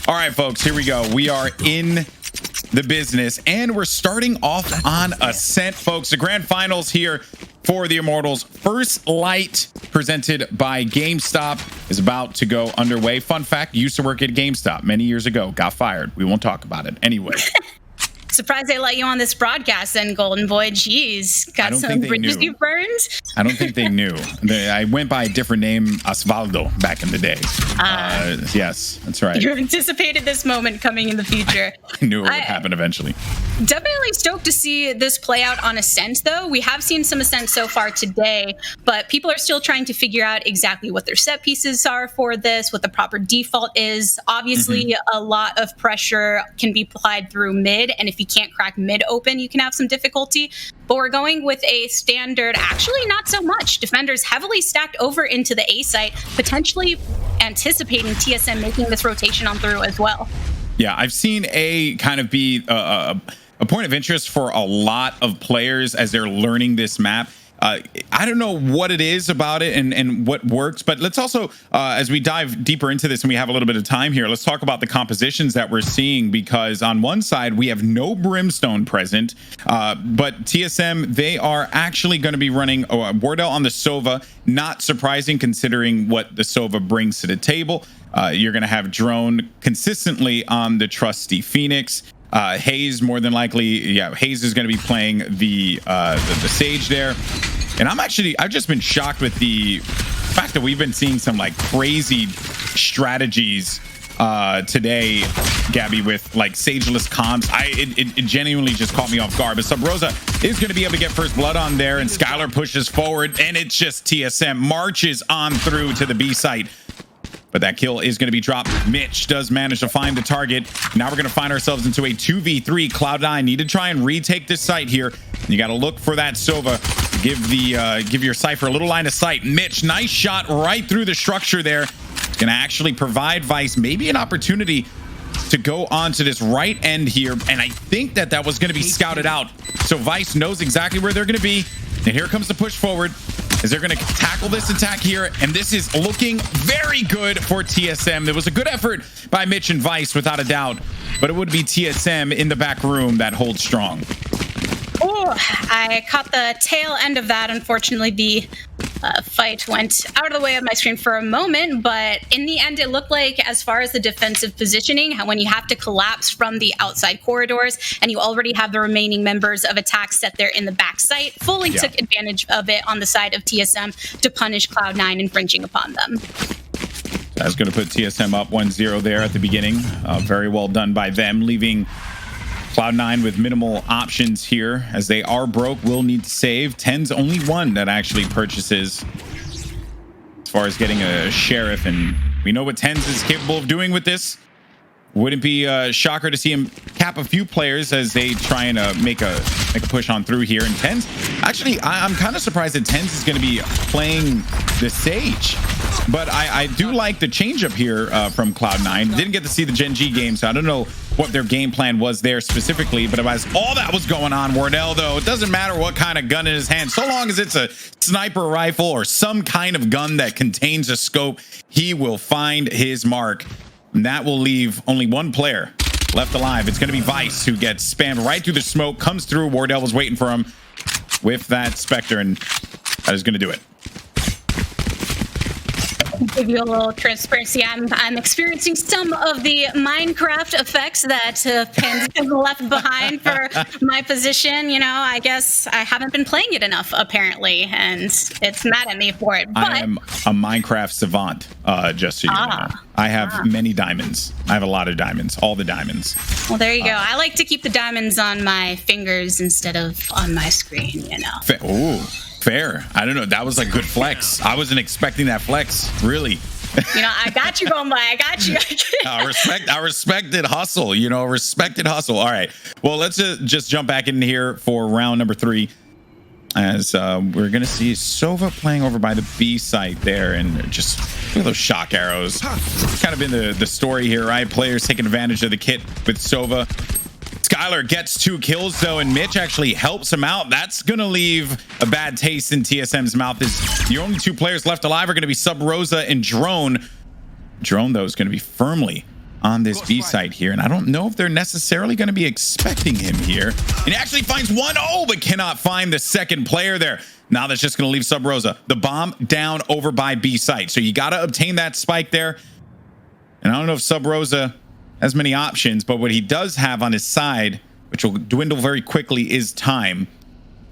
All right, folks, here we go. We are in the business, and we're starting off on Ascent, folks. The grand finals here for the Immortals. First Light, presented by GameStop, is about to go underway. Fun fact, used to work at GameStop many years ago. Got fired. We won't talk about it. Anyway. Surprised they let you on this broadcast then, Golden Boy. Jeez, got some bridges you burned. I don't think they knew. I went by a different name, Osvaldo, back in the day. Yes, that's right. You anticipated this moment coming in the future. I knew it would happen eventually. Definitely stoked to see this play out on Ascent, though. We have seen some Ascent so far today, but people are still trying to figure out exactly what their set pieces are for this, what the proper default is. Obviously, a lot of pressure can be applied through mid, and if you can't crack mid open, you can have some difficulty. But we're going with a standard, actually not so much. Defenders heavily stacked over into the A site, potentially anticipating TSM making this rotation on through as well. Yeah, I've seen A kind of be a point of interest for a lot of players as they're learning this map. I don't know what it is about it and what works, but let's also, as we dive deeper into this and we have a little bit of time here, let's talk about the compositions that we're seeing, because on one side, we have no Brimstone present, but TSM, they are actually going to be running Wardell on the Sova. Not surprising considering what the Sova brings to the table. You're going to have Drone consistently on the trusty Phoenix. Hayes, more than likely, Hayes is going to be playing the Sage there. And I've just been shocked with the fact that we've been seeing some like crazy strategies today, Gabby, with like Sageless comms. It genuinely just caught me off guard. But Sub Rosa is going to be able to get first blood on there, and Skylar pushes forward, and it's just TSM marches on through to the B site. But that kill is going to be dropped. Mitch does manage to find the target. Now we're going to find ourselves into a 2v3. Cloud9 need to try and retake this site here. You got to look for that Sova. Give your Cypher a little line of sight. Mitch, nice shot right through the structure there. It's going to actually provide Vice maybe an opportunity to go onto this right end here. And I think that was going to be scouted out. So Vice knows exactly where they're going to be. And here comes the push forward, as they're going to tackle this attack here. And this is looking very good for TSM. There was a good effort by Mitch and Vice, without a doubt. But it would be TSM in the back room that holds strong. Oh, I caught the tail end of that. Unfortunately, the fight went out of the way of my screen for a moment, but in the end, it looked like, as far as the defensive positioning, how when you have to collapse from the outside corridors and you already have the remaining members of attack set there in the back site, fully took advantage of it on the side of TSM to punish Cloud9 infringing upon them. That's going to put TSM up 1-0 there at the beginning. Very well done by them, leaving Cloud9 with minimal options here, as they are broke, will need to save. 10's only one that actually purchases as far as getting a Sheriff, and we know what 10's is capable of doing with this. Wouldn't be a shocker to see him cap a few players as they try and make a push on through here. And 10's, actually, I'm kind of surprised that 10's is going to be playing the Sage. But I do like the changeup here from Cloud9. Didn't get to see the Gen G game, so I don't know what their game plan was there specifically. But as all that was going on, Wardell, though, it doesn't matter what kind of gun in his hand, so long as it's a sniper rifle or some kind of gun that contains a scope, he will find his mark. And that will leave only one player left alive. It's going to be Vice, who gets spammed right through the smoke, comes through. Wardell was waiting for him with that Spectre, and that is going to do it. Give you a little transparency. I'm experiencing some of the Minecraft effects that Panda has left behind for my position. You know, I guess I haven't been playing it enough, apparently, and it's mad at me for it. But I am a Minecraft savant, just so you know. I have many diamonds. I have a lot of diamonds, all the diamonds. Well, there you go. I like to keep the diamonds on my fingers instead of on my screen, you know. Ooh. Fair. I don't know. That was a good flex. I wasn't expecting that flex, really. You know, I got you, Bombay. I got you. I respected hustle. You know, respected hustle. All right. Well, let's just jump back in here for round number 3, as we're gonna see Sova playing over by the B site there, and just look at those shock arrows. It's kind of been the story here, right? Players taking advantage of the kit with Sova. Skylar gets 2 kills, though, and Mitch actually helps him out. That's going to leave a bad taste in TSM's mouth, as the only 2 players left alive are going to be Sub Rosa and Drone. Drone, though, is going to be firmly on this B site here, and I don't know if they're necessarily going to be expecting him here. And he actually finds one, but cannot find the second player there. Now that's just going to leave Sub Rosa. The bomb down over by B site. So you got to obtain that spike there. And I don't know if Sub Rosa has many options, but what he does have on his side, which will dwindle very quickly, is time.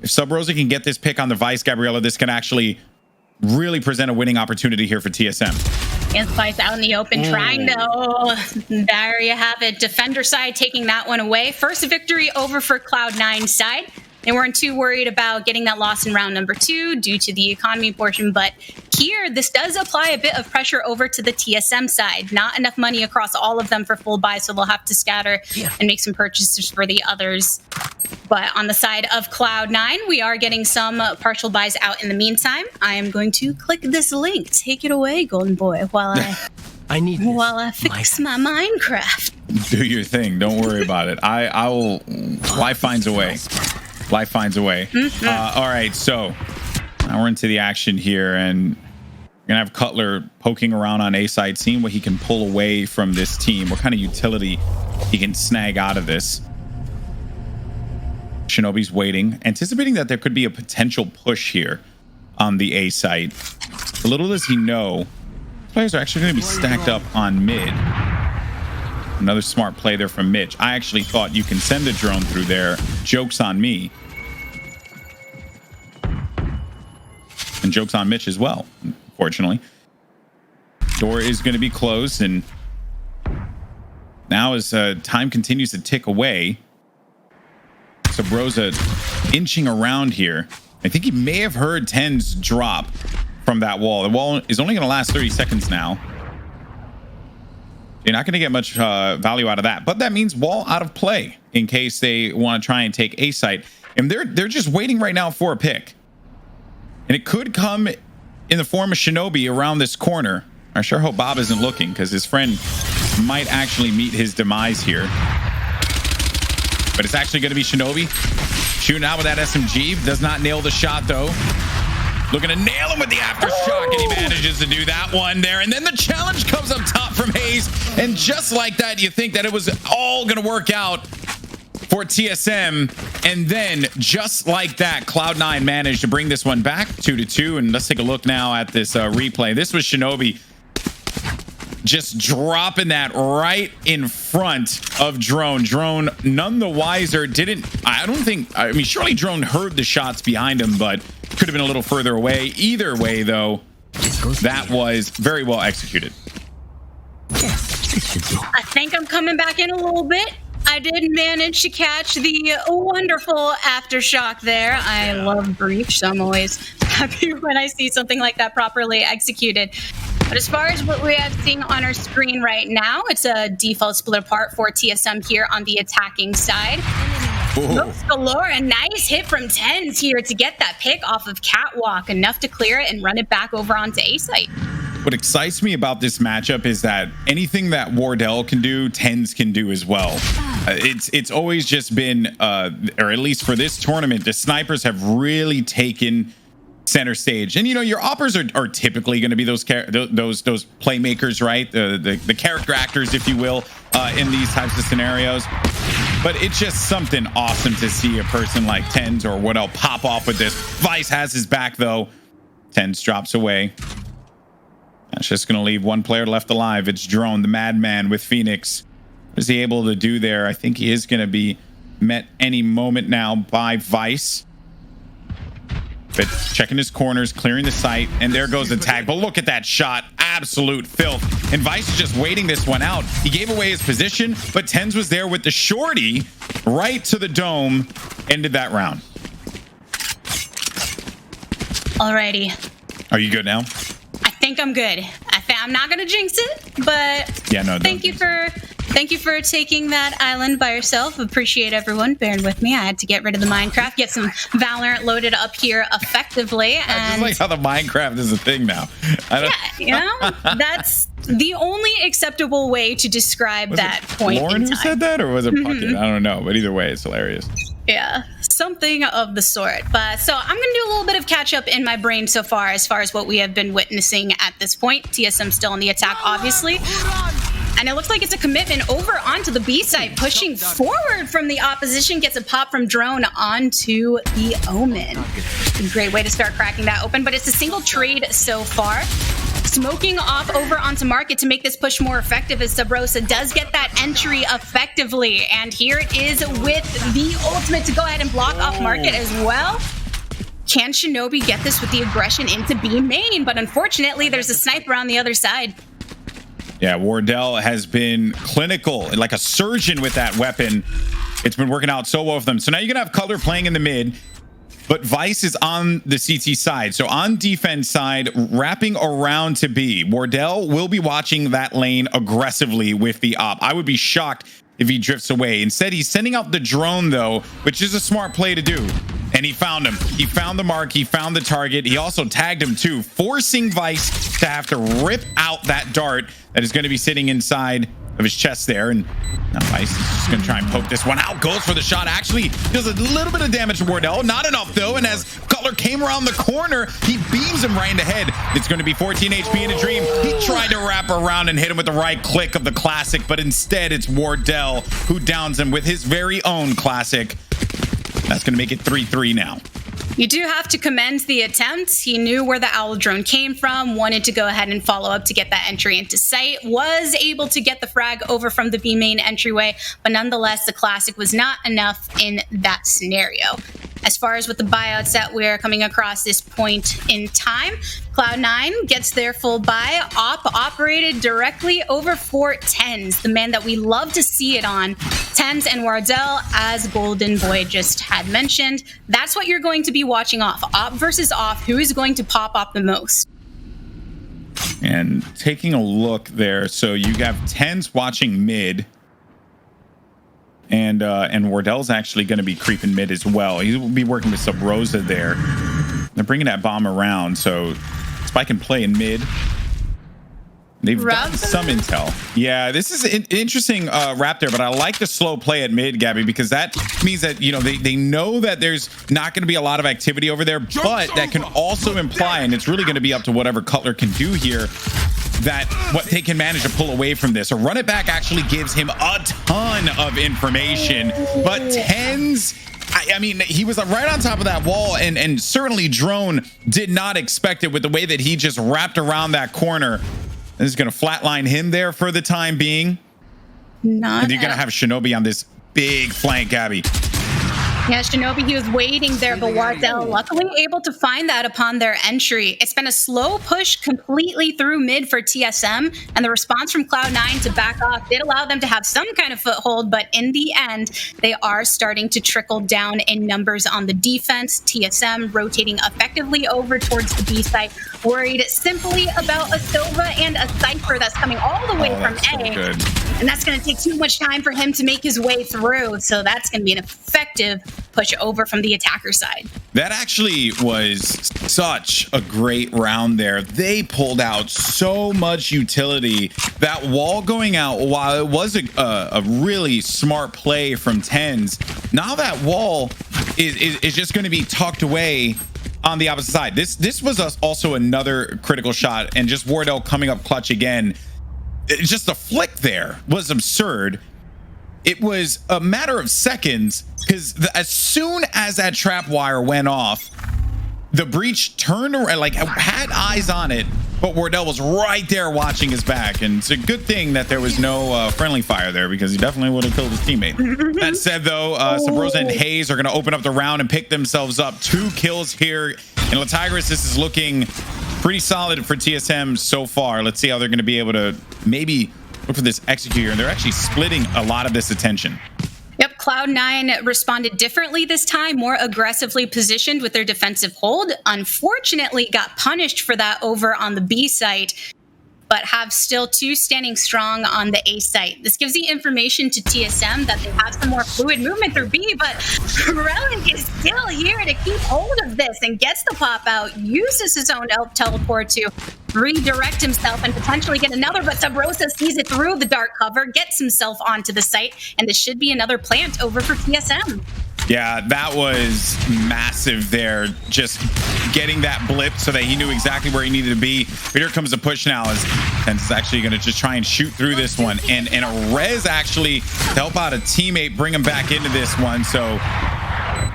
If Sub Rosa can get this pick on the Vice Gabriella, this can actually really present a winning opportunity here for TSM. And Vice out in the open, trying to, there you have it. Defender side taking that one away. First victory over for Cloud9 side. They weren't too worried about getting that loss in round number 2 due to the economy portion, but here, this does apply a bit of pressure over to the TSM side. Not enough money across all of them for full buy, so they'll have to scatter and make some purchases for the others. But on the side of Cloud9, we are getting some partial buys out in the meantime. I am going to click this link. Take it away, Golden Boy, while I fix my Minecraft. Do your thing. Don't worry about it. I will. Life finds a way. Life finds a way. All right, so now we're into the action here, and we're gonna have Cutler poking around on A side, seeing what he can pull away from this team, what kind of utility he can snag out of this. Shinobi's waiting, anticipating that there could be a potential push here on the A site. Little does he know, players are actually going to be stacked up on mid. Another smart play there from Mitch. I actually thought you can send a drone through there. Joke's on me. And joke's on Mitch as well, unfortunately. Door is going to be closed, and now as time continues to tick away, so Rosa inching around here. I think he may have heard 10's drop from that wall. The wall is only going to last 30 seconds now. You're not going to get much value out of that, but that means wall out of play in case they want to try and take A site. And they're just waiting right now for a pick. And it could come in the form of Shinobi around this corner. I sure hope Bob isn't looking, because his friend might actually meet his demise here. But it's actually going to be Shinobi shooting out with that SMG. Does not nail the shot, though. Looking to nail him with the aftershock, and he manages to do that one there. And then the challenge comes up top from Hayes. And just like that, you think that it was all going to work out for TSM. And then just like that, Cloud9 managed to bring this one back 2-2. And let's take a look now at this replay. This was Shinobi just dropping that right in front of Drone. Drone, none the wiser, I mean, surely Drone heard the shots behind him, but could have been a little further away. Either way, though, that was very well executed. I think I'm coming back in a little bit. I did manage to catch the wonderful aftershock there. I love Breach, so I'm always happy when I see something like that properly executed. But as far as what we have seen on our screen right now, it's a default split apart for TSM here on the attacking side. Smokes galore, a nice hit from 10s here to get that pick off of Catwalk, enough to clear it and run it back over onto A site. What excites me about this matchup is that anything that Wardell can do, 10s can do as well. It's always just been, or at least for this tournament, the snipers have really taken center stage. And you know, your oppers are typically going to be those playmakers, right? The character actors, if you will, in these types of scenarios. But it's just something awesome to see a person like 10s or Wardell pop off with this. Vice has his back, though. 10s drops away. That's just going to leave one player left alive. It's Drone, the madman with Phoenix. What is he able to do there? I think he is going to be met any moment now by Vice. But checking his corners, clearing the site, and there goes the tag. But look at that shot. Absolute filth. And Vice is just waiting this one out. He gave away his position, but 10s was there with the shorty right to the dome. Ended that round. Alrighty. Are you good now? I think I'm good. I'm not gonna jinx it, but yeah, no. Thank you for taking that island by yourself. Appreciate everyone bearing with me. I had to get rid of the Minecraft, get some Valorant loaded up here effectively. And I just like how the Minecraft is a thing now. You know, that's the only acceptable way to describe that point in time. Lauren who said that, or was it Puckett? I don't know, but either way, it's hilarious. Yeah, something of the sort. But so I'm going to do a little bit of catch up in my brain so far as what we have been witnessing at this point. TSM still on the attack, obviously. And it looks like it's a commitment over onto the B side, pushing forward from the opposition, gets a pop from Drone onto the Omen. A great way to start cracking that open, but it's a single trade so far. Smoking off over onto Market to make this push more effective as Sub Rosa does get that entry effectively. And here it is with the ultimate to go ahead and block off Market as well. Can Shinobi get this with the aggression into B main? But unfortunately, there's a sniper on the other side. Yeah, Wardell has been clinical, like a surgeon with that weapon. It's been working out so well for them. So now you're going to have Color playing in the mid, but Vice is on the CT side. So on defense side, wrapping around to B. Wardell will be watching that lane aggressively with the op. I would be shocked if he drifts away. Instead, he's sending out the drone, though, which is a smart play to do. And he found him. He found the mark. He found the target. He also tagged him, too, forcing Vice to have to rip out that dart that is going to be sitting inside of his chest there. And now Vice is just going to try and poke this one out. Goes for the shot. Actually does a little bit of damage to Wardell. Not enough, though. And as Cutler came around the corner, he beams him right in the head. It's going to be 14 HP in a dream. He tried to wrap around and hit him with the right click of the classic, but instead it's Wardell who downs him with his very own classic. That's going to make it 3-3 now. You do have to commend the attempt. He knew where the owl drone came from, wanted to go ahead and follow up to get that entry into sight, was able to get the frag over from the B main entryway, but nonetheless, the classic was not enough in that scenario. As far as with the buyouts that we're coming across this point in time, Cloud9 gets their full buy. Operated directly over for Tens, the man that we love to see it on. Tens and Wardell, as Golden Boy just had mentioned. That's what you're going to be watching off. Op versus off. Who is going to pop off the most? And taking a look there, so you have Tens watching mid. And Wardell's actually going to be creeping mid as well. He will be working with Sub Rosa there. They're bringing that bomb around, so Spike can play in mid. They've gotten some intel. Yeah, this is an interesting wrap there, but I like the slow play at mid, Gabby, because that means that, you know, they know that there's not going to be a lot of activity over there, but that can also imply, and it's really going to be up to whatever Cutler can do here, that what they can manage to pull away from this. A run it back actually gives him a ton of information, but Tens, I mean, he was right on top of that wall, and certainly Drone did not expect it with the way that he just wrapped around that corner. This is going to flatline him there for the time being. And you're going to have Shinobi on this big flank, Gabby. Yeah, Shinobi, he was waiting there, but Wardell luckily able to find that upon their entry. It's been a slow push completely through mid for TSM, and the response from Cloud9 to back off did allow them to have some kind of foothold, but in the end, they are starting to trickle down in numbers on the defense. TSM rotating effectively over towards the B site, worried simply about a Sova and a Cypher that's coming all the way from A. So and that's going to take too much time for him to make his way through, so that's going to be an effective push over from the attacker side. That actually was such a great round there. They pulled out so much utility. That wall going out, while it was a really smart play from Tens, now that wall is just going to be tucked away on the opposite side. This was also another critical shot, and just Wardell coming up clutch again. Just the flick there was absurd. It was a matter of seconds, because as soon as that trap wire went off, the breach turned around, like had eyes on it, but Wardell was right there watching his back. And it's a good thing that there was no friendly fire there, because he definitely would have killed his teammate. That said, though, Sub Rosa and Hayes are going to open up the round and pick themselves up 2 kills here. In Latigris, this is looking pretty solid for TSM so far. Let's see how they're going to be able to maybe look for this executor, and they're actually splitting a lot of this attention. Yep, Cloud9 responded differently this time, more aggressively positioned with their defensive hold. Unfortunately, got punished for that over on the B site, but have still 2 standing strong on the A site. This gives the information to TSM that they have some more fluid movement through B, but Relic is still here to keep hold of this and gets the pop out, uses his own elf teleport to redirect himself and potentially get another, but Sub Rosa sees it through the dark cover, gets himself onto the site, and this should be another plant over for TSM. Yeah, that was massive there. Just getting that blip so that he knew exactly where he needed to be. But here comes the push now as Tenz is actually going to just try and shoot through this one. And a res actually to help out a teammate, bring him back into this one. So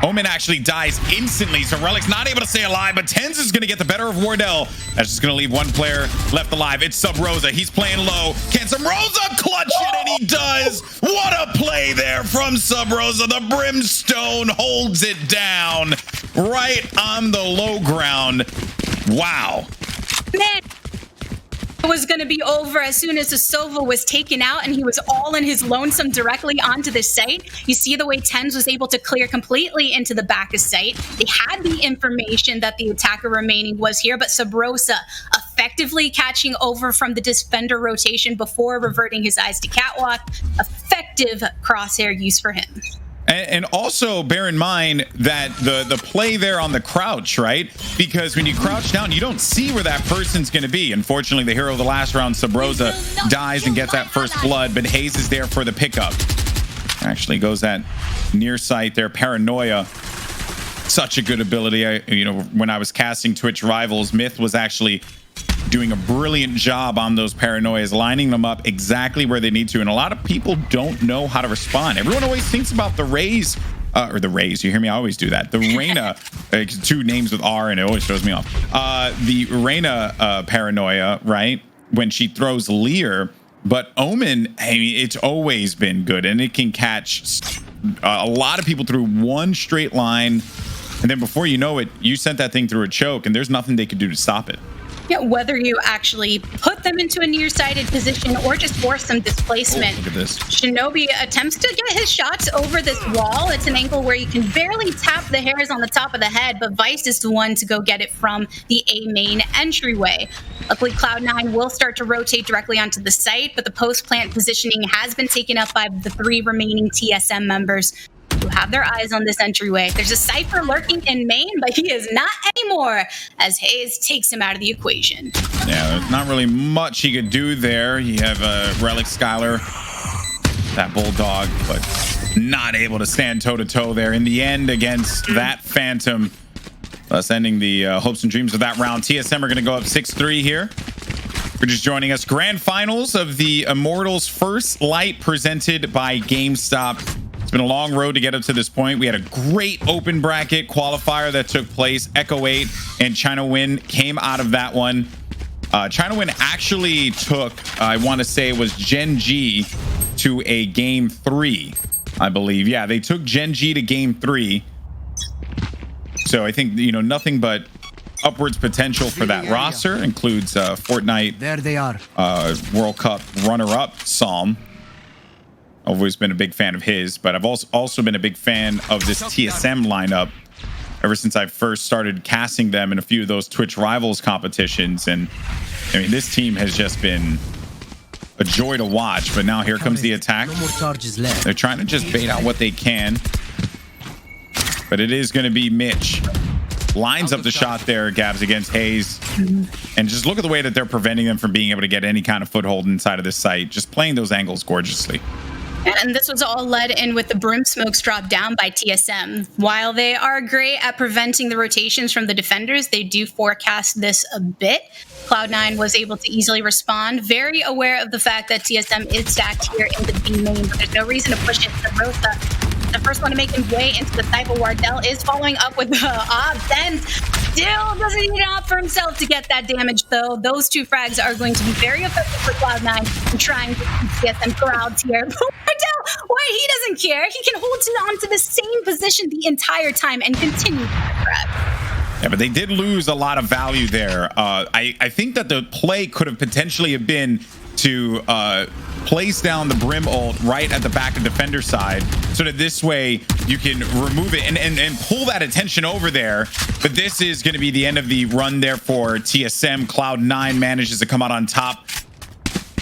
Omen actually dies instantly, so Relic's not able to stay alive, but Tenz is going to get the better of Wardell. That's just going to leave one player left alive. It's Sub Rosa. He's playing low. Can Sub Rosa clutch it? And he does. What a play there from Sub Rosa. The Brimstone holds it down right on the low ground. Wow. Man, it was going to be over as soon as the Sova was taken out and he was all in his lonesome directly onto the site. You see the way Tenz was able to clear completely into the back of site. They had the information that the attacker remaining was here, but Sub Rosa effectively catching over from the defender rotation before reverting his eyes to Catwalk. Effective crosshair use for him. And also bear in mind that the play there on the crouch, right? Because when you crouch down, you don't see where that person's going to be. Unfortunately, the hero of the last round, Sub Rosa, dies and gets that first blood, but Hayes is there for the pickup. Actually goes that near sight there. Paranoia. Such a good ability. When I was casting Twitch Rivals, Myth was actually doing a brilliant job on those paranoias, lining them up exactly where they need to. And a lot of people don't know how to respond. Everyone always thinks about the Raze, or the Raze, you hear me? I always do that. The Reyna, two names with R and it always throws me off. The Reyna paranoia, right? When she throws Leer, but Omen, I mean, it's always been good and it can catch a lot of people through one straight line. And then before you know it, you sent that thing through a choke and there's nothing they could do to stop it. Yeah, whether you actually put them into a nearsighted position or just force some displacement. Oh, look at this. Shinobi attempts to get his shots over this wall. It's an angle where you can barely tap the hairs on the top of the head, but Vice is the one to go get it from the A main entryway. Luckily, Cloud9 will start to rotate directly onto the site, but the post-plant positioning has been taken up by the 3 remaining TSM members who have their eyes on this entryway. There's a Cypher lurking in main, but he is not anymore as Hayes takes him out of the equation. Yeah, there's not really much he could do there. You have Relic Skylar, that Bulldog, but not able to stand toe-to-toe there in the end against that Phantom. Thus ending the hopes and dreams of that round. TSM are going to go up 6-3 here. For just joining us, grand finals of the Immortals First Light presented by GameStop. It's been a long road to get up to this point. We had a great open bracket qualifier that took place. Echo 8 and China Win came out of that one. China Win actually took, I want to say it was Gen G to a game 3, I believe. Yeah, they took Gen G to game 3. So I think, nothing but upwards potential for that roster. Includes Fortnite. There they are. World Cup runner-up Psalm. I've always been a big fan of his, but I've also been a big fan of this TSM lineup ever since I first started casting them in a few of those Twitch Rivals competitions. And I mean, this team has just been a joy to watch. But now here comes the attack. No more charges left. They're trying to just bait out what they can. But it is going to be Mitch. Lines up the shot there, Gabs, against Hayes. And just look at the way that they're preventing them from being able to get any kind of foothold inside of this site. Just playing those angles gorgeously. And this was all led in with the Brim smokes dropped down by TSM. While they are great at preventing the rotations from the defenders, they do forecast this a bit. Cloud9 was able to easily respond, very aware of the fact that TSM is stacked here in the B main, but there's no reason to push it to Rosa. The first one to make his way into the site, but Wardell is following up with the Ob. Then still doesn't need an Op for himself to get that damage, though. Those 2 frags are going to be very effective for Cloud9 in trying to get them corralled here. But Wardell, why he doesn't care? He can hold on to the same position the entire time and continue to grab. Yeah, but they did lose a lot of value there. I think that the play could have potentially have been to place down the Brim ult right at the back of defender side so that this way you can remove it and pull that attention over there. But this is going to be the end of the run there for TSM. Cloud9 manages to come out on top.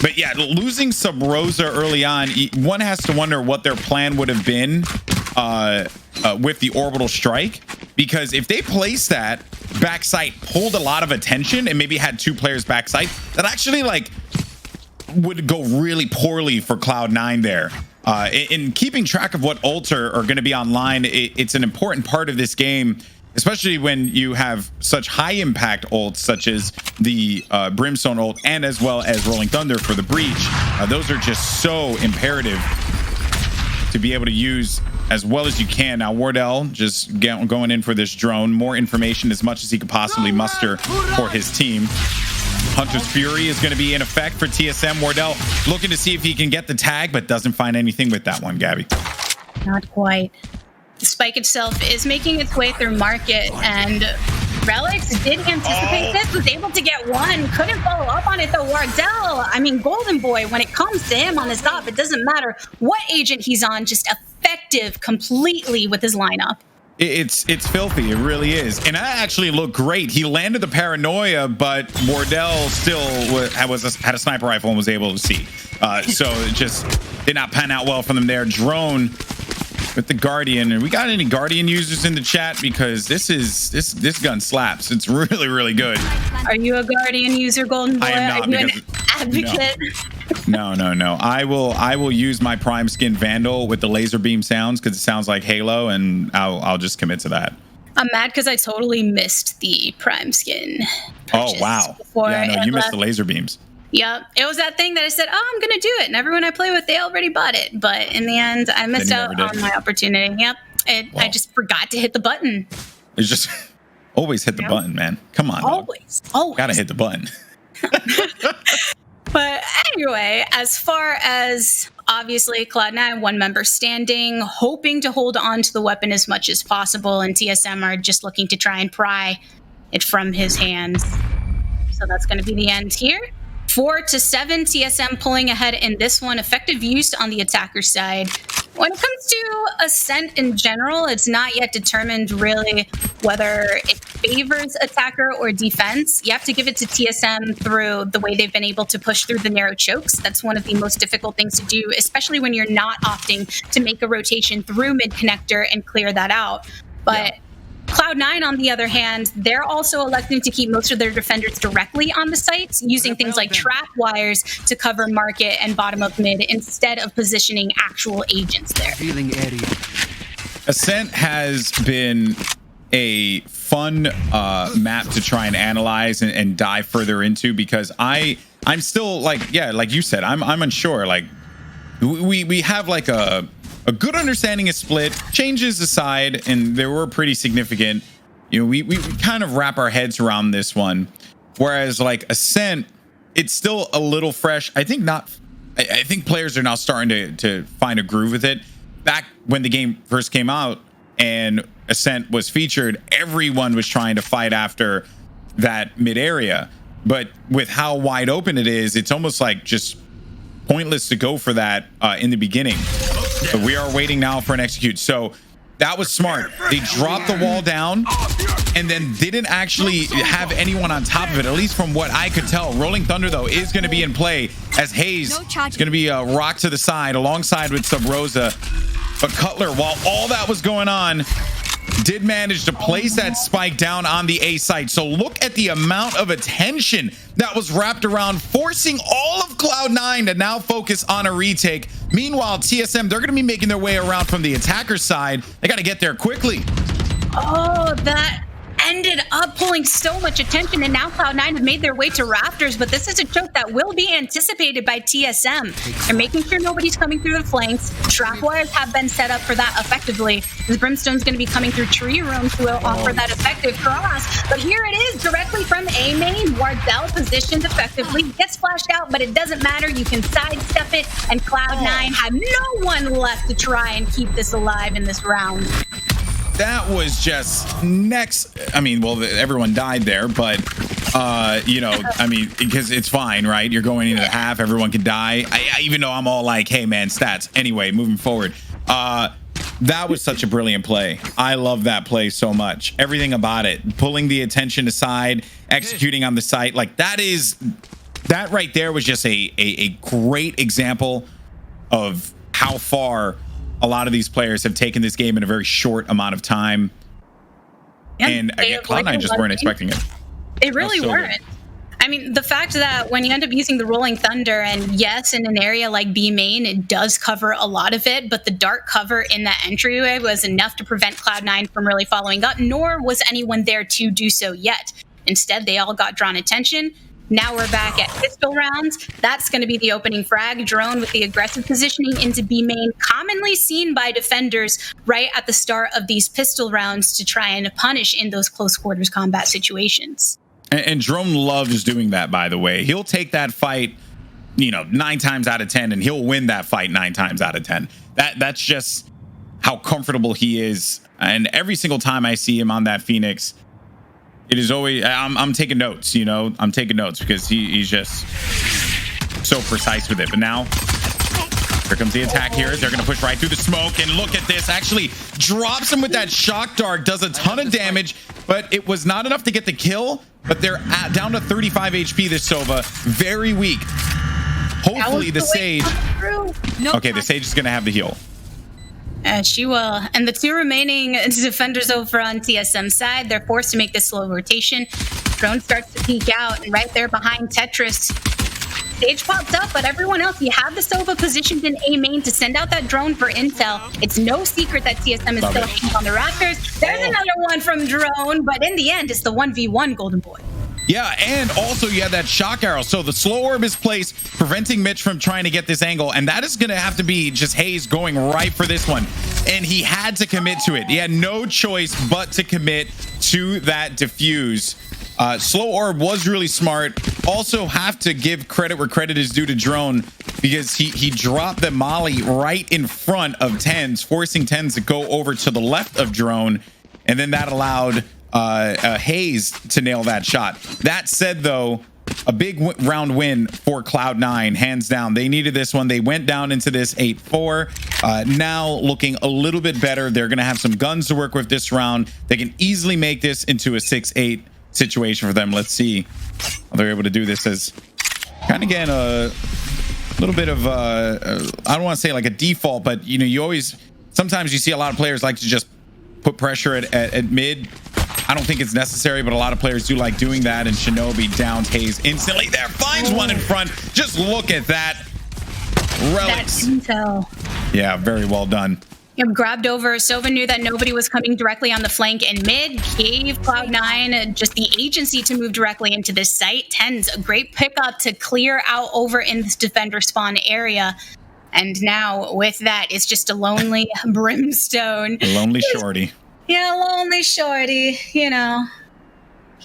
But yeah, losing Sub Rosa early on, one has to wonder what their plan would have been with the orbital strike. Because if they placed that backside, pulled a lot of attention, and maybe had 2 players backside, that actually would go really poorly for Cloud9 there. In keeping track of what ults are going to be online, it's an important part of this game, especially when you have such high impact ults such as the Brimstone ult and as well as Rolling Thunder for the Breach. Those are just so imperative to be able to use as well as you can. Now Wardell just going in for this drone, more information as much as he could possibly muster for his team. Hunter's Fury is going to be in effect for TSM. Wardell looking to see if he can get the tag, but doesn't find anything with that one, Gabby. Not quite. The spike itself is making its way through market, and Relics did anticipate this, was able to get one, couldn't follow up on it though. Wardell, I mean, Golden Boy, when it comes to him on his top, it doesn't matter what agent he's on, just effective completely with his lineup. It's filthy. It really is. And that actually looked great. He landed the paranoia, but Wardell still had a sniper rifle and was able to see. So it just did not pan out well for them there. Drone with the Guardian. And we got any Guardian users in the chat? Because this gun slaps. It's really, really good. Are you a Guardian user, Golden Boy? I am not. Are you an advocate? No. I will use my Prime Skin Vandal with the laser beam sounds because it sounds like Halo, and I'll just commit to that. I'm mad because I totally missed the Prime Skin. Oh wow! Yeah, no, you missed the laser beams. Yep, it was that thing that I said, "Oh, I'm gonna do it," and everyone I play with, they already bought it. But in the end, I missed out on my opportunity. Yep, I just forgot to hit the button. It's just always hit the button, man. Come on, always gotta hit the button. But anyway, as far as obviously Cloud9, one member standing, hoping to hold on to the weapon as much as possible, and TSM are just looking to try and pry it from his hands. So that's going to be the end here. 4-7, TSM pulling ahead in this one. Effective use on the attacker side. When it comes to Ascent in general, it's not yet determined really whether it favors attacker or defense. You have to give it to TSM through the way they've been able to push through the narrow chokes. That's one of the most difficult things to do, especially when you're not opting to make a rotation through mid connector and clear that out. But Cloud9, on the other hand, they're also electing to keep most of their defenders directly on the sites, using things like trap wires to cover market and bottom of mid instead of positioning actual agents there. Ascent has been a fun map to try and analyze and dive further into, because I'm still like you said, I'm unsure. Like we have like a good understanding of split, changes aside, and they were pretty significant. You know, we kind of wrap our heads around this one, whereas like Ascent, it's still a little fresh. I think players are now starting to find a groove with it. Back when the game first came out and Ascent was featured, everyone was trying to fight after that mid area, but with how wide open it is, it's almost like just pointless to go for that in the beginning. So we are waiting now for an execute. So that was smart. They dropped the wall down and then didn't actually have anyone on top of it, at least from what I could tell. Rolling Thunder, though, is going to be in play as Hayes is going to be a rock to the side alongside with Sub Rosa. But Cutler, while all that was going on, did manage to place that spike down on the A site. So look at the amount of attention that was wrapped around, forcing all of Cloud9 to now focus on a retake. Meanwhile, TSM, they're going to be making their way around from the attacker side. They got to get there quickly. Oh, that ended up pulling so much attention, and now Cloud9 have made their way to Rafters, but this is a choke that will be anticipated by TSM. They're making sure nobody's coming through the flanks. Trap wires have been set up for that effectively. The Brimstone's going to be coming through tree room to offer that effective cross, but here it is directly from A main. Wardell positioned effectively, gets flashed out, but it doesn't matter. You can sidestep it, and Cloud9 have no one left to try and keep this alive in this round. That was just next. I mean, well, everyone died there, but you know, I mean, because it's fine, right? You're going into the half, everyone could die. Even though I'm all like, hey man, stats. Anyway, moving forward, that was such a brilliant play. I love that play so much. Everything about it, pulling the attention aside, executing on the site, like that right there was just a great example of how far a lot of these players have taken this game in a very short amount of time. And Cloud9 just weren't expecting it. They really weren't. I mean, the fact that when you end up using the Rolling Thunder, and yes, in an area like B main, it does cover a lot of it, but the dark cover in that entryway was enough to prevent Cloud9 from really following up, nor was anyone there to do so yet. Instead, they all got drawn attention. Now we're back at pistol rounds. That's going to be the opening frag. Drone with the aggressive positioning into B main, commonly seen by defenders right at the start of these pistol rounds to try and punish in those close quarters combat situations. And Drone loves doing that, by the way. He'll take that fight, 9 times out of 10, and he'll win that fight 9 times out of 10. That's just how comfortable he is. And every single time I see him on that Phoenix, it is always, I'm taking notes, I'm taking notes because he's just so precise with it. But now, here comes the attack here. They're going to push right through the smoke. And look at this. Actually drops him with that shock dart. Does a ton of damage, but it was not enough to get the kill. But they're down to 35 HP, this Sova. Very weak. Hopefully the Sage... Okay, the Sage is going to have the heal. She will. And the 2 remaining defenders over on TSM side, they're forced to make this slow rotation. Drone starts to peek out, and right there behind Tetris, Sage pops up, but everyone else, you have the Sova positioned in A main to send out that drone for intel. It's no secret that TSM is still on the rafters. There's another one from Drone, but in the end, it's the 1v1 Golden Boy. Yeah, and also you have that shock arrow. So the slow orb is placed, preventing Mitch from trying to get this angle. And that is going to have to be just Hayes going right for this one. And he had to commit to it. He had no choice but to commit to that diffuse. Slow orb was really smart. Also have to give credit where credit is due to Drone, because he dropped the molly right in front of Tens, forcing Tens to go over to the left of Drone. And then that allowed Hayes to nail that shot. That said, though, a big round win for Cloud9, hands down. They needed this one. They went down into this 8-4. Now looking a little bit better. They're going to have some guns to work with this round. They can easily make this into a 6-8 situation for them. Let's see how they're able to do this, as kind of getting a little bit of I don't want to say like a default, but you always, sometimes you see a lot of players like to just put pressure at mid. I don't think it's necessary, but a lot of players do like doing that, and Shinobi downs Hayes instantly there, finds one in front. Just look at that. Relics. That intel. Yeah, very well done. Yep, grabbed over. Sova knew that nobody was coming directly on the flank, and mid gave Cloud9 just the agency to move directly into this site. Tens, a great pickup to clear out over in this defender spawn area. And now with that, it's just a lonely Brimstone. A lonely shorty. Yeah, lonely shorty. He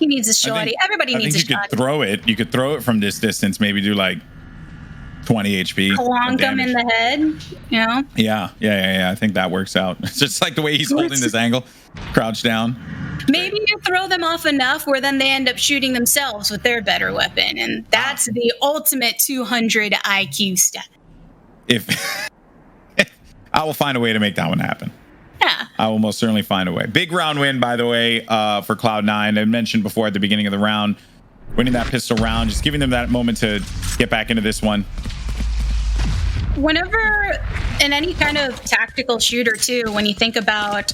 needs a shorty. Everybody needs a shorty. You could throw it. You could throw it from this distance. Maybe do like 20 HP. Clonk him in the head. Yeah. I think that works out. It's just like the way he's holding this angle, crouched down. Maybe you throw them off enough where then they end up shooting themselves with their better weapon, and that's the ultimate 200 IQ stat. If I will find a way to make that one happen. Yeah, I will most certainly find a way. Big round win, by the way, for Cloud9. I mentioned before at the beginning of the round, winning that pistol round, just giving them that moment to get back into this one. Whenever in any kind of tactical shooter too, when you think about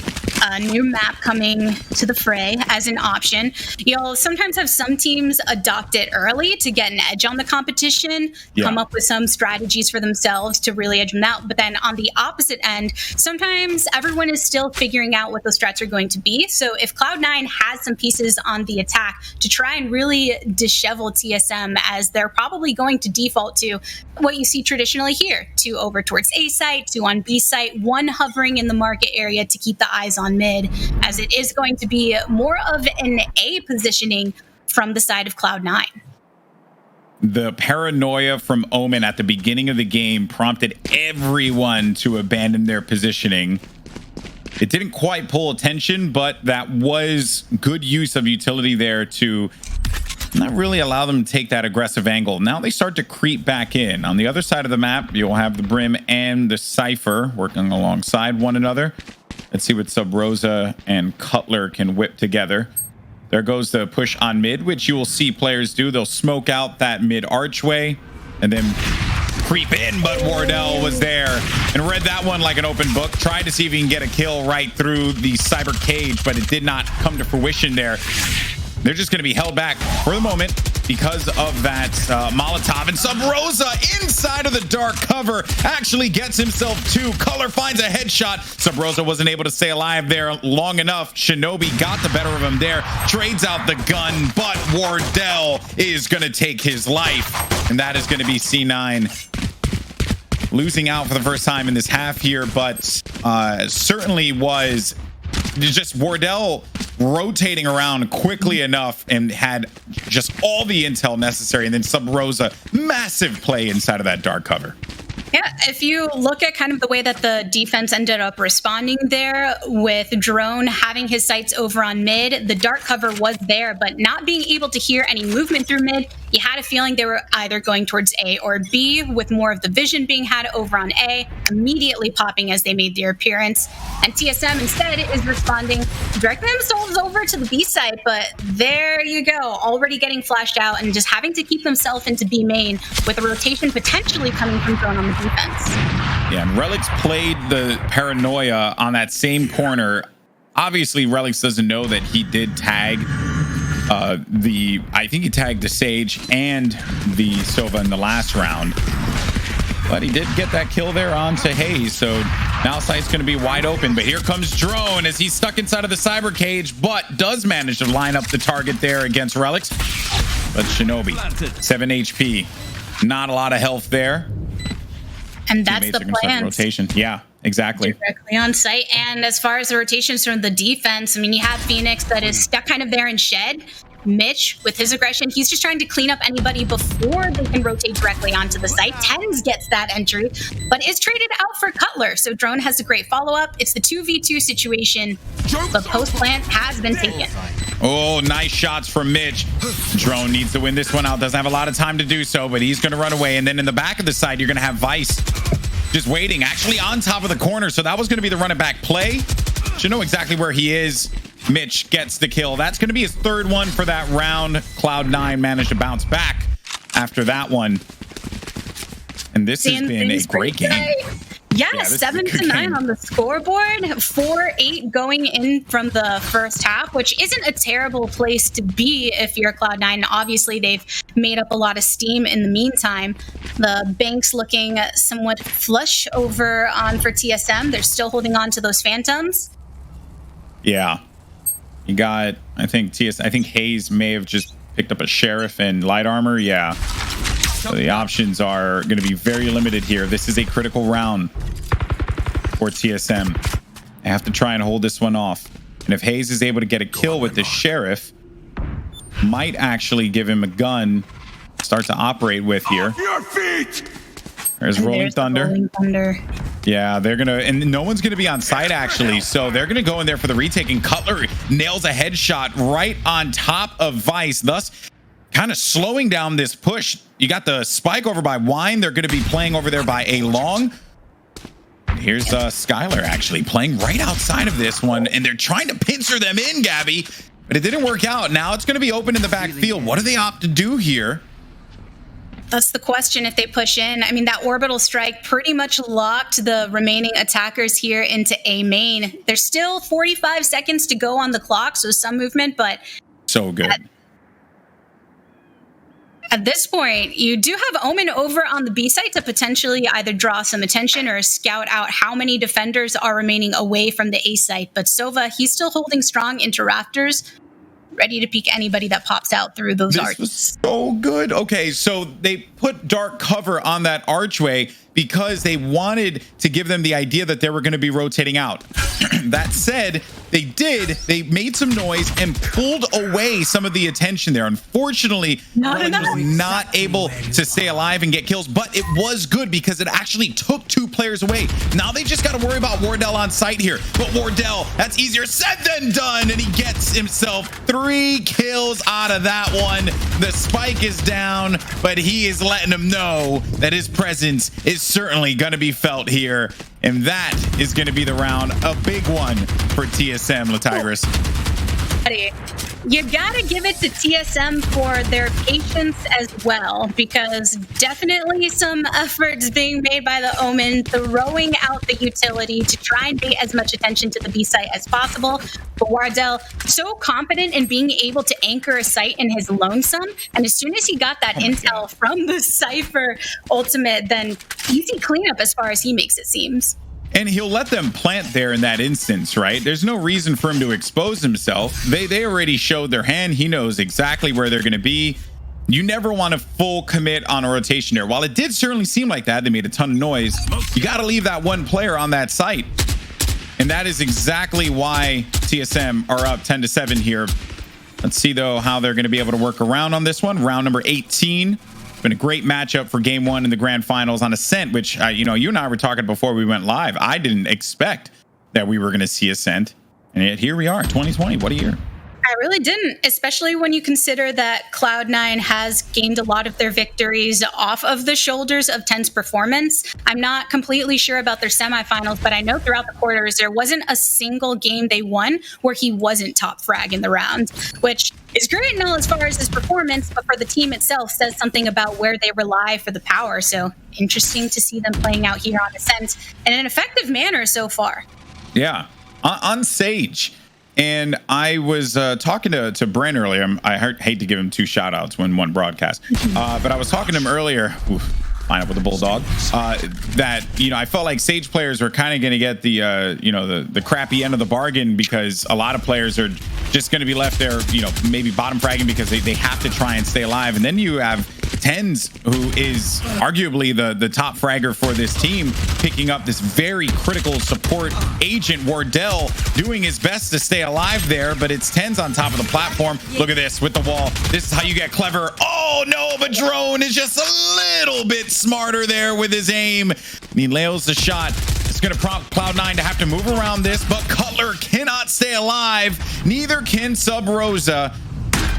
a new map coming to the fray as an option, you'll sometimes have some teams adopt it early to get an edge on the competition, come up with some strategies for themselves to really edge them out. But then on the opposite end, sometimes everyone is still figuring out what those strats are going to be. So if Cloud9 has some pieces on the attack to try and really dishevel TSM, as they're probably going to default to what you see traditionally here, 2 over towards A site, 2 on B site, 1 hovering in the market area to keep the eyes on mid, as it is going to be more of an A positioning from the side of Cloud9. The paranoia from Omen at the beginning of the game prompted everyone to abandon their positioning. It didn't quite pull attention, but that was good use of utility there to not really allow them to take that aggressive angle. Now they start to creep back in. On the other side of the map, you'll have the Brim and the Cypher working alongside one another. Let's see what Sub Rosa and Cutler can whip together. There goes the push on mid, which you will see players do. They'll smoke out that mid archway and then creep in, but Wardell was there and read that one like an open book. Tried to see if he can get a kill right through the cyber cage, but it did not come to fruition there. They're just going to be held back for the moment. because of that Molotov. And Sub Rosa inside of the dark cover actually gets himself two. Color finds a headshot. Sub Rosa wasn't able to stay alive there long enough. Shinobi got the better of him there, trades out the gun, but Wardell is going to take his life. And that is going to be C9 losing out for the first time in this half here, but certainly was just Wardell rotating around quickly enough and had just all the intel necessary. And then Sub Rosa, massive play inside of that dark cover. Yeah, if you look at kind of the way that the defense ended up responding there, with Drone having his sights over on mid, the dark cover was there, but not being able to hear any movement through mid, you had a feeling they were either going towards A or B, with more of the vision being had over on A, immediately popping as they made their appearance. And TSM instead is responding, directing themselves over to the B site, but there you go, already getting flashed out and just having to keep themselves into B main, with a rotation potentially coming from Drone on the defense. Yeah, and Relix played the paranoia on that same corner. Obviously, Relix doesn't know that he did tag I think he tagged the Sage and the Sova in the last round. But he did get that kill there onto Hayes, so now sight's going to be wide open. But here comes Drone as he's stuck inside of the cyber cage, but does manage to line up the target there against Relix. But Shinobi, 7 HP, not a lot of health there. And that's the plan. Rotation. Yeah, exactly. Directly on site. And as far as the rotations from the defense, I mean, you have Phoenix that is stuck kind of there in shed. Mitch, with his aggression, he's just trying to clean up anybody before they can rotate directly onto the site. Tens gets that entry, but is traded out for Cutler. So Drone has a great follow-up. It's the 2v2 situation, but post-plant has been taken. Oh, nice shots from Mitch. Drone needs to win this one out. Doesn't have a lot of time to do so, but he's going to run away. And then in the back of the side, you're going to have Vice just waiting, actually on top of the corner. So that was going to be the run-it-back play. Should know exactly where he is. Mitch gets the kill. That's going to be his third one for that round. Cloud9 managed to bounce back after that one. And this has been a great game. Yeah, 7-9 on the scoreboard, 4-8 going in from the first half, which isn't a terrible place to be if you're Cloud9. Obviously, they've made up a lot of steam in the meantime. The bank's looking somewhat flush over on for TSM. They're still holding on to those Phantoms. Yeah. You got, I think Hayes may have just picked up a Sheriff and light armor. Yeah. So the options are going to be very limited here. This is a critical round for TSM. They have to try and hold this one off. And if Hayes is able to get a kill with the Sheriff, might actually give him a gun to start to operate with here. Your feet! There's Rolling Thunder. Rolling Thunder. Yeah, they're gonna, and no one's gonna be on site actually, so they're gonna go in there for the retake. And Cutler nails a headshot right on top of Vice, thus kind of slowing down this push. You got the spike over by Wine. They're gonna be playing over there by A Long. Here's Skylar actually playing right outside of this one, and they're trying to pincer them in, Gabby, but it didn't work out. Now it's gonna be open in the backfield. What do they opt to do here? That's the question if they push in. I mean, that orbital strike pretty much locked the remaining attackers here into A main. There's still 45 seconds to go on the clock, so some movement, but so good. At this point, you do have Omen over on the B site to potentially either draw some attention or scout out how many defenders are remaining away from the A site. But Sova, he's still holding strong into Rafters, ready to peek anybody that pops out through those arches. Was so good. Okay, so they put dark cover on that archway because they wanted to give them the idea that they were going to be rotating out. That said, they made some noise and pulled away some of the attention there. Unfortunately, Wardell was not able to stay alive and get kills, but it was good because it actually took two players away. Now they just got to worry about Wardell on site here. But Wardell, that's easier said than done, and he gets himself 3 kills out of that one. The spike is down, but he is letting them know that his presence is certainly going to be felt here. And that is going to be the round, a big one for TSM, Latigris. You gotta give it to TSM for their patience as well, because definitely some efforts being made by the Omen, throwing out the utility to try and pay as much attention to the B site as possible. But Wardell, so confident in being able to anchor a site in his lonesome, and as soon as he got that intel from the Cypher ultimate, then easy cleanup as far as he makes it seems. And he'll let them plant there in that instance, right? There's no reason for him to expose himself. They already showed their hand. He knows exactly where they're going to be. You never want to full commit on a rotation there. While it did certainly seem like that, they made a ton of noise. You got to leave that one player on that site. And that is exactly why TSM are up 10-7 here. Let's see, though, how they're going to be able to work around on this one. Round number 18. Been a great matchup for game one in the grand finals on Ascent, which you and I were talking before we went live. I didn't expect that we were going to see Ascent, and yet here we are, 2020. What a year. I really didn't, especially when you consider that Cloud9 has gained a lot of their victories off of the shoulders of 10's performance. I'm not completely sure about their semifinals, but I know throughout the quarters there wasn't a single game they won where he wasn't top frag in the round, which is great and all as far as his performance, but for the team itself says something about where they rely for the power. So interesting to see them playing out here on Ascent in an effective manner so far. Yeah, on Sage. And I was talking to Brent earlier. I hate to give him two shout outs when one broadcast, but I was talking to him earlier. Line up with the bulldog. That I felt like Sage players were kind of going to get the crappy end of the bargain, because a lot of players are just going to be left there, maybe bottom fragging because they have to try and stay alive. And then you have 10's, who is arguably the top fragger for this team, picking up this very critical support agent, Wardell, doing his best to stay alive there. But it's 10's on top of the platform. Look at this with the wall. This is how you get clever. Oh no, but Drone is just a little bit smarter there with his aim. And he nails the shot. It's going to prompt Cloud9 to have to move around this, but Cutler cannot stay alive. Neither can Sub Rosa.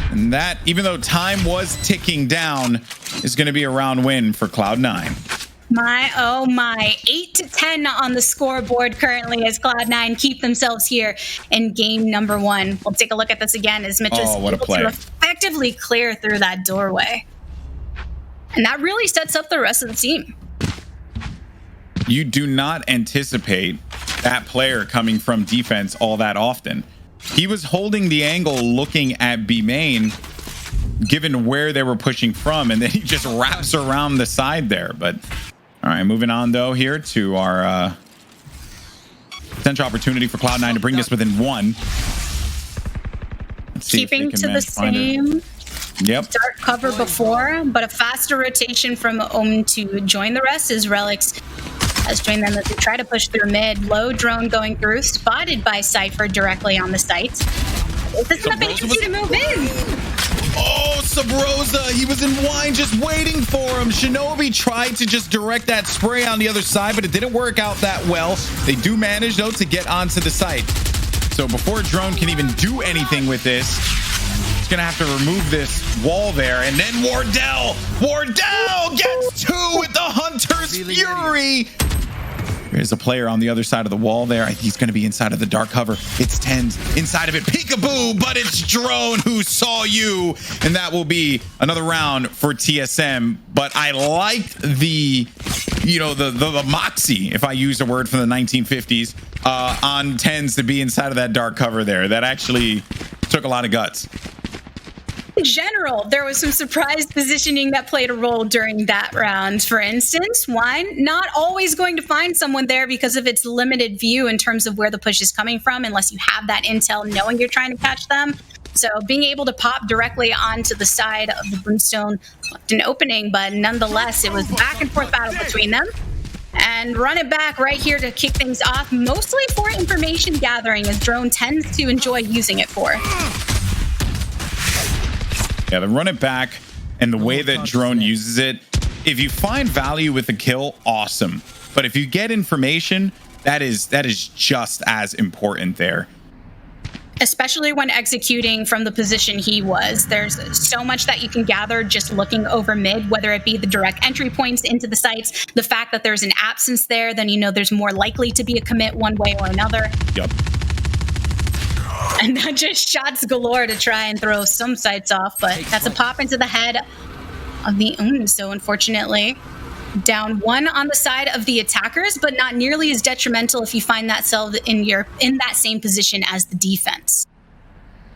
And that, even though time was ticking down, is going to be a round win for Cloud9. My, oh my, 8-10 on the scoreboard currently as Cloud9 keep themselves here in game number one. We'll take a look at this again as Mitch is able to effectively clear through that doorway. And that really sets up the rest of the team. You do not anticipate that player coming from defense all that often. He was holding the angle looking at B main, given where they were pushing from, and then he just wraps around the side there. But all right, moving on though here to our potential opportunity for Cloud9 to bring this within one. Keeping to the same dark cover before, but a faster rotation from Omen to join the rest as Relics has joined them as they try to push through mid. Low drone going through, spotted by Cypher directly on the site. This is not been easy to move in. Oh, Sabrosa, he was in wine just waiting for him. Shinobi tried to just direct that spray on the other side, but it didn't work out that well. They do manage, though, to get onto the site. So before Drone can even do anything with this, he's going to have to remove this wall there. And then Wardell gets two with the Hunter's Fury. There's a player on the other side of the wall there. He's going to be inside of the dark cover. It's 10's inside of it. Peekaboo, but it's Drone who saw you. And that will be another round for TSM. But I liked the moxie, if I use a word from the 1950s, on 10's to be inside of that dark cover there. That actually took a lot of guts. In general, there was some surprise positioning that played a role during that round. For instance, Wine not always going to find someone there because of its limited view in terms of where the push is coming from, unless you have that intel knowing you're trying to catch them. So being able to pop directly onto the side of the Brimstone left an opening, but nonetheless, it was back and forth battle between them. And run it back right here to kick things off, mostly for information gathering, as Drone tends to enjoy using it for. Yeah, the run it back and the way that Drone uses it, if you find value with the kill, awesome. But if you get information, that is just as important there. Especially when executing from the position he was. There's so much that you can gather just looking over mid, whether it be the direct entry points into the sites, the fact that there's an absence there, then there's more likely to be a commit one way or another. Yep. And then just shots galore to try and throw some sights off, but that's a pop into the head of the So unfortunately, down one on the side of the attackers, but not nearly as detrimental if you find that self in that same position as the defense.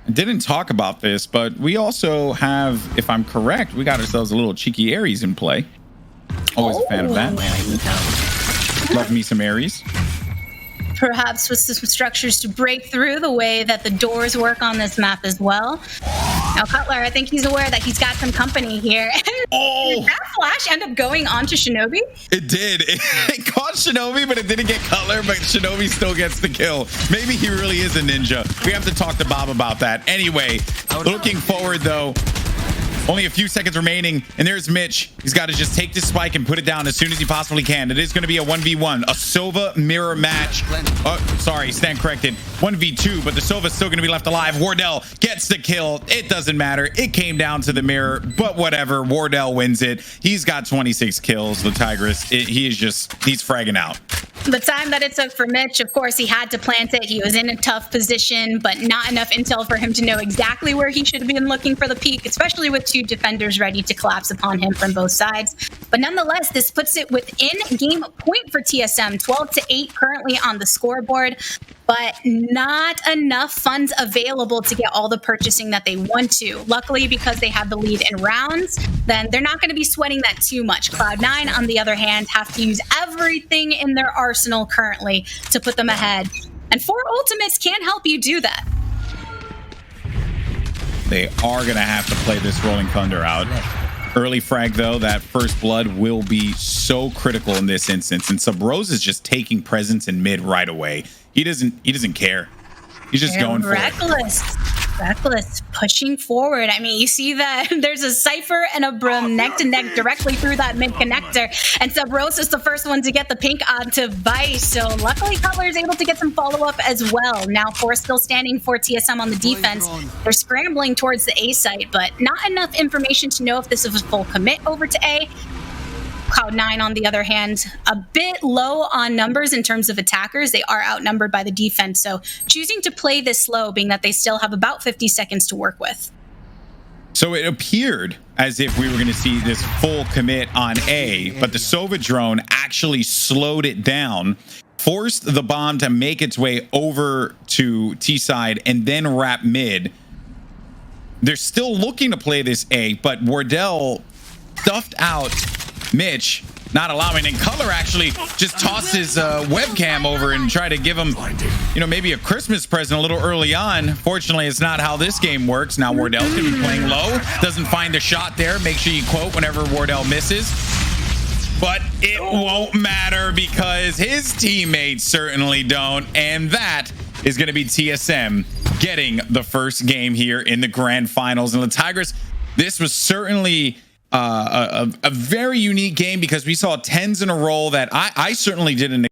I didn't talk about this, but we also have, if I'm correct, we got ourselves a little cheeky Aries in play. Always a fan of that. Love me some Aries. Perhaps with some structures to break through the way that the doors work on this map as well. Now Cutler, I think he's aware that he's got some company here. Did that flash end up going onto Shinobi? It did. It caught Shinobi, but it didn't get Cutler, but Shinobi still gets the kill. Maybe he really is a ninja. We have to talk to Bob about that. Anyway, looking forward though, only a few seconds remaining, and there's Mitch. He's got to just take this spike and put it down as soon as he possibly can. It is going to be a 1v1, a Sova mirror match. Sorry, stand corrected. 1v2, but the Sova's still going to be left alive. Wardell gets the kill. It doesn't matter. It came down to the mirror, but whatever. Wardell wins it. He's got 26 kills. The Tigress, he's fragging out. The time that it took for Mitch, of course, he had to plant it. He was in a tough position, but not enough intel for him to know exactly where he should have been looking for the peak, especially with two defenders ready to collapse upon him from both sides. But nonetheless, this puts it within game point for TSM, 12-8 currently on the scoreboard, but not enough funds available to get all the purchasing that they want to. Luckily, because they have the lead in rounds, then they're not going to be sweating that too much. Cloud9, on the other hand, have to use everything in their arsenal currently to put them ahead. And 4 ultimates can't help you do that. They are going to have to play this Rolling Thunder out. Early frag, though, that first blood will be so critical in this instance. And Sub Rose is just taking presence in mid right away. He doesn't care. He's just going for it. Reckless, pushing forward. I mean, you see that there's a Cypher and a Brim neck to neck directly through that mid connector. And Sub Rose is the first one to get the pink onto Vice. So luckily, Cutler is able to get some follow up as well. Now, 4 still standing for TSM on the defense. They're scrambling towards the A site, but not enough information to know if this is a full commit over to A. Cloud9, on the other hand, a bit low on numbers in terms of attackers. They are outnumbered by the defense, so choosing to play this slow, being that they still have about 50 seconds to work with. So it appeared as if we were going to see this full commit on A, but the Sova drone actually slowed it down, forced the bomb to make its way over to T side and then wrap mid. They're still looking to play this A, but Wardell stuffed out Mitch, not allowing, and Cutler actually just tossed his webcam over and tried to give him, maybe a Christmas present a little early on. Fortunately, it's not how this game works. Now Wardell's gonna be playing low, doesn't find a shot there. Make sure you quote whenever Wardell misses. But it won't matter because his teammates certainly don't, and that is gonna be TSM getting the first game here in the grand finals. And the Tigers, this was certainly a very unique game because we saw 10s in a row that I certainly didn't